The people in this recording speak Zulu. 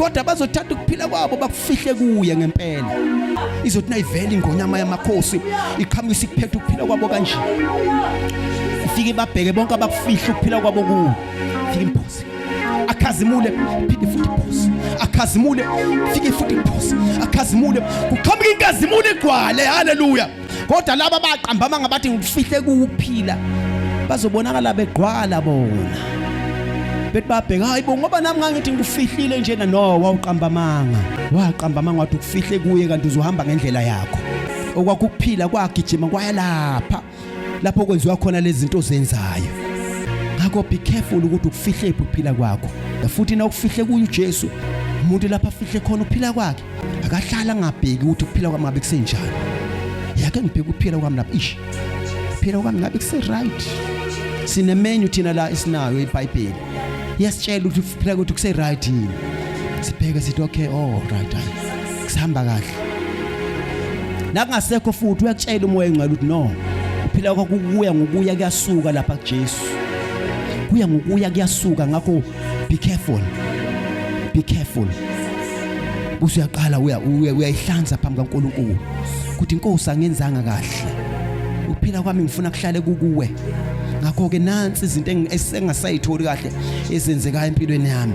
kodwa bazothatha ukuphila kwabo bakufihle kuye ngempela. Izothi nayivela ingonyama yamakhosi iqhamisa ikuphethe ukuphila kwabo kanje. Ifike babheke bonke abakufihle ukuphila kwabo kuwo. Fike imphosi akhazimule phinde futhi imphosi akhazimule fike futhi imphosi akhazimule kuqhamuka inkazimule igcwale. Haleluya. Kodwa laba baqambama ngabathi ngifihle kuphila bazobonakala begqwala bona. Bethi babheka hayibo ngoba nami ngangithi ngikufihlile njena. No, waqambamanga wathi ukufihle kuye kanti uzohamba ngendlela yakho. Okwakuphila kwagijima kwaya lapho kwenziwa khona lezi zinto ozenzayo. Ngakho be careful ukuthi ukufihle ukuphila kwakho. Futhi na ukufihle kuye uJesu umuntu lapha afihle khona ukuphila kwakhe akahlala ngabheki ukuthi ukuphila kwami ngabe kusenjani. Yake ngibheka ukuphila kwami lapha ukuphila kwami ngabe kuse right. Sine menu thina la esinayo eBhayibheli. Yasitshela ukuthi ukuphila kwethu kuse right yini. Sibheke sithi okay, oh right, kusihamba kahle. Nakungasekho futhi uyakutshela umoya engcwele ukuthi no, ukuphila kwakho kuya ngokuya kuyasuka lapha kuJesu. Kuya ngokuya kuyasuka. Ngakho be careful. Usuyaqala uyayihlanza phambi kaNkulunkulu ukuthi inkosi angenzanga kahle. Ukuphila kwami ngifuna kuhlale kukuwe. Ngakho ke nansi izinto engasayitholi kahle ezenzekayo empilweni yami.